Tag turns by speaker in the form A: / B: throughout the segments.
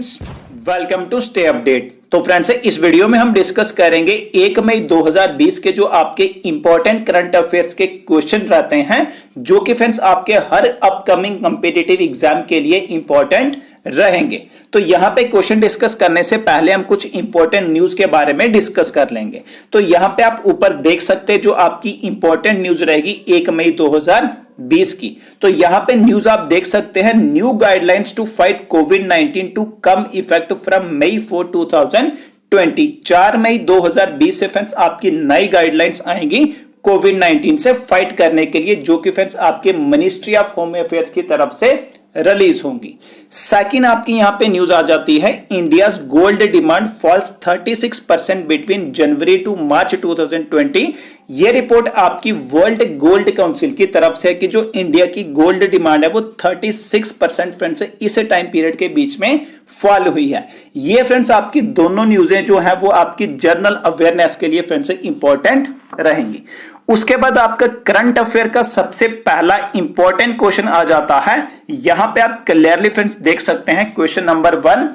A: Friends, welcome to stay update. तो friends, इस video में हम डिस्कस करेंगे 1 मई 2020 के जो आपके इंपॉर्टेंट करंट अफेयर्स के क्वेश्चन रहते हैं, जो कि फ्रेंड्स आपके हर अपकमिंग कॉम्पिटिटिव एग्जाम के लिए इंपॉर्टेंट रहेंगे। तो यहां पे क्वेश्चन डिस्कस करने से पहले हम कुछ इंपॉर्टेंट न्यूज के बारे में डिस्कस कर लेंगे। तो यहां पे आप ऊपर देख सकते हैं जो आपकी इंपॉर्टेंट न्यूज रहेगी 1 मई 2020 की। तो यहां पे न्यूज आप देख सकते हैं, न्यू गाइडलाइंस टू फाइट कोविड-19 to come effect from May 4 2020। 4 मई 2020 से फ्रेंड्स आपकी नई गाइडलाइंस आएंगी कोविड-19 से फाइट करने के लिए, जो कि फ्रेंड्स आपके मिनिस्ट्री ऑफ होम अफेयर्स की तरफ से रिलीज होंगी। सेकंड आपकी यहां पे न्यूज आ जाती है, India's gold demand falls 36% between January to March 2020। ये रिपोर्ट आपकी वर्ल्ड गोल्ड काउंसिल की तरफ से है कि जो इंडिया की गोल्ड डिमांड है वो 36% फ्रेंड्स इस टाइम पीरियड के बीच में फॉल हुई है। ये फ्रेंड्स आपकी दोनों न्यूजें जो है वो आपकी जनरल अवेयरनेस के लिए फ्रेंड्स इंपॉर्टेंट रहेंगी। उसके बाद आपका करंट अफेयर का सबसे पहला इंपॉर्टेंट क्वेश्चन आ जाता है। यहां पे आप क्लियरली फ्रेंड्स देख सकते हैं question number 1,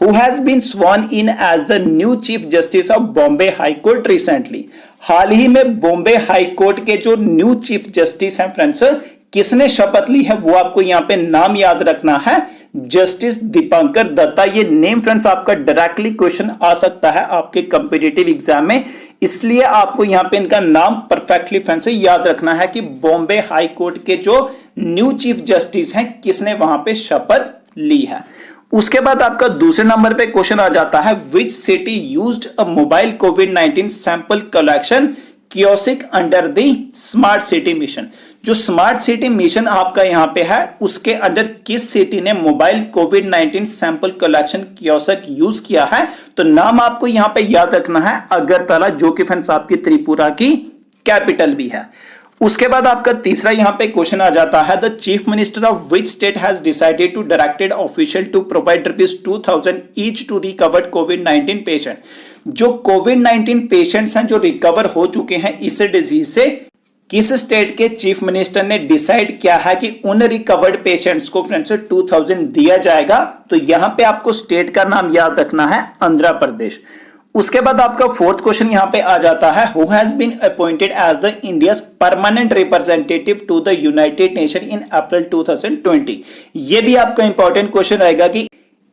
A: who has been स्worn in as the new chief justice of Bombay high court recently. हाल ही में बॉम्बे हाई कोर्ट के जो न्यू चीफ जस्टिस हैं फ्रेंड्स, किसने शपथ ली है वो आपको यहां पे नाम याद रखना है, जस्टिस दीपांकर दत्ता। ये नेम फ्रेंड्स आपका डायरेक्टली क्वेश्चन आ सकता है आपके कॉम्पिटिटिव एग्जाम में, इसलिए आपको यहां पे इनका नाम परफेक्टली फ्रेंड्स याद रखना है कि बॉम्बे हाई कोर्ट के जो न्यू चीफ जस्टिस हैं किसने वहां पे शपथ ली है। उसके बाद आपका दूसरे नंबर पे क्वेश्चन आ जाता है, which city used a mobile covid sample collection kiosk under the smart city mission. जो स्मार्ट सिटी मिशन आपका यहां पे है, उसके अंडर किस सिटी ने मोबाइल कोविड-19 सैंपल कलेक्शन कियोस्क यूज किया है। तो नाम आपको यहां पे याद रखना है अगरतला, जो कि फ्रेंड्स आपकी त्रिपुरा की कैपिटल भी है। उसके बाद आपका तीसरा यहां पे क्वेश्चन आ जाता है, the chief minister of which state has decided to directed official to provide ₹2000 each to recovered कोविड-19 पेशेंट। जो कोविड-19 पेशेंट्स हैं जो रिकवर हो चुके हैं इस डिजीज से, किस स्टेट के चीफ मिनिस्टर ने डिसाइड किया है कि उन रिकवर्ड पेशेंट्स को फ्रेंड्स 2000 दिया जाएगा। तो यहां पे आपको स्टेट का नाम याद रखना है, आंध्र प्रदेश। उसके बाद आपका फोर्थ क्वेश्चन यहां पे आ जाता है, who has been appointed as the India's permanent representative to the United Nation in April 2020। ये भी आपका इंपॉर्टेंट क्वेश्चन रहेगा कि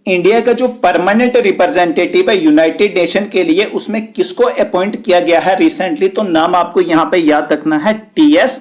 A: इंडिया का जो परमानेंट रिप्रेजेंटेटिव है यूनाइटेड नेशन के लिए, उसमें किसको अपॉइंट किया गया है रिसेंटली। तो नाम आपको यहां पे याद रखना है, टीएस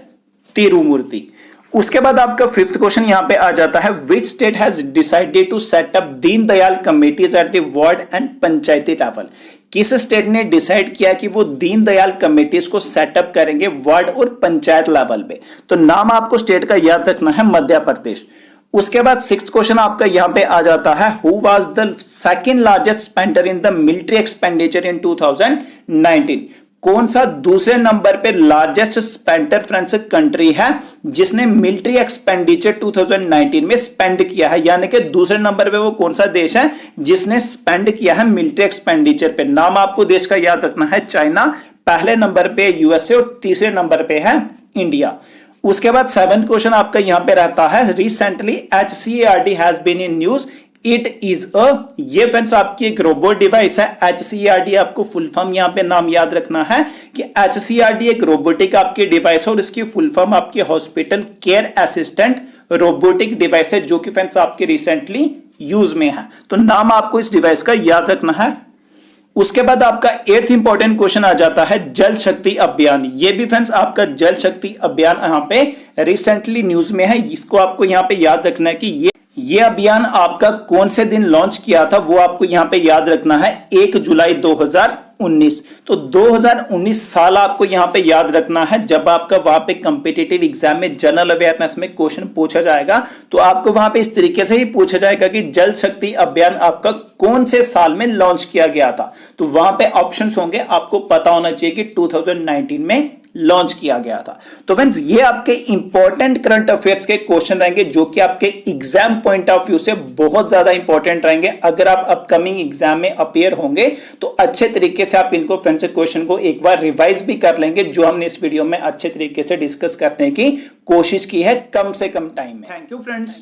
A: तिरुमूर्ति। उसके बाद आपका फिफ्थ क्वेश्चन यहां पे आ जाता है, which state has decided to set up Deen Dayal committees at the ward and panchayati level. किस स्टेट ने डिसाइड किया कि वो दीन दयाल कमेटीज को सेटअप करेंगे वार्ड और पंचायत लेवल पे। तो नाम आपको स्टेट का याद रखना है, मध्य प्रदेश। उसके बाद सिक्स्थ क्वेश्चन आपका यहां पे आ जाता है, who was the second largest spender in the military expenditure in 2019। कौन सा दूसरे नंबर पे लार्जेस्ट स्पेंडर फ्रेंड्स कंट्री है जिसने मिलिट्री एक्सपेंडिचर 2019 में स्पेंड किया है, यानी कि दूसरे नंबर पे वो कौन सा देश है जिसने स्पेंड किया है मिलिट्री एक्सपेंडिचर पे। नाम आपको देश का याद रखना है, चाइना। पहले नंबर पे यूएसए और तीसरे नंबर पे है इंडिया। उसके बाद सेवेंथ क्वेश्चन आपका यहां पे रहता है, recently HCARD has been in news, it is a. ये फ्रेंड्स आपकी एक रोबोट डिवाइस है। HCARD आपको फुल फॉर्म यहां पे नाम याद रखना है कि HCARD एक रोबोटिक आपकी डिवाइस है और इसकी फुल फॉर्म आपकी hospital care assistant robotic device है, जो कि फ्रेंड्स आपके रिसेंटली यूज में है। तो नाम आपको इस डिवाइस का याद रखना है। उसके बाद आपका एट्थ इंपॉर्टेंट क्वेश्चन आ जाता है, जल शक्ति अभियान। ये भी फ्रेंड्स आपका जल शक्ति अभियान यहां पे रिसेंटली न्यूज में है। इसको आपको यहां पे याद रखना है कि ये अभियान आपका कौन से दिन लॉन्च किया था, वो आपको यहां पे याद रखना है, 1 जुलाई 2019। तो 2019 साल आपको यहां पे याद रखना है। जब आपका वहां पे कॉम्पिटिटिव एग्जाम में जनरल अवेयरनेस में क्वेश्चन पूछा जाएगा तो आपको वहां पे इस तरीके से ही पूछा जाएगा कि जल शक्ति अभियान आपका कौन से साल में लॉन्च किया गया था। तो वहां पे ऑप्शंस होंगे, आपको पता होना चाहिए कि 2019 में लॉन्च किया गया था। तो फ्रेंड्स, ये आपके इंपॉर्टेंट करंट अफेयर्स के क्वेश्चन रहेंगे जो कि आपके एग्जाम पॉइंट ऑफ व्यू से बहुत ज्यादा इंपॉर्टेंट रहेंगे। अगर आप अपकमिंग एग्जाम में अपीयर होंगे तो अच्छे तरीके से आप इनको फ्रेंड्स क्वेश्चन को एक बार रिवाइज भी कर लेंगे, जो हमने इस वीडियो में अच्छे तरीके से डिस्कस करने की कोशिश की है कम से कम टाइम में। Thank you friends.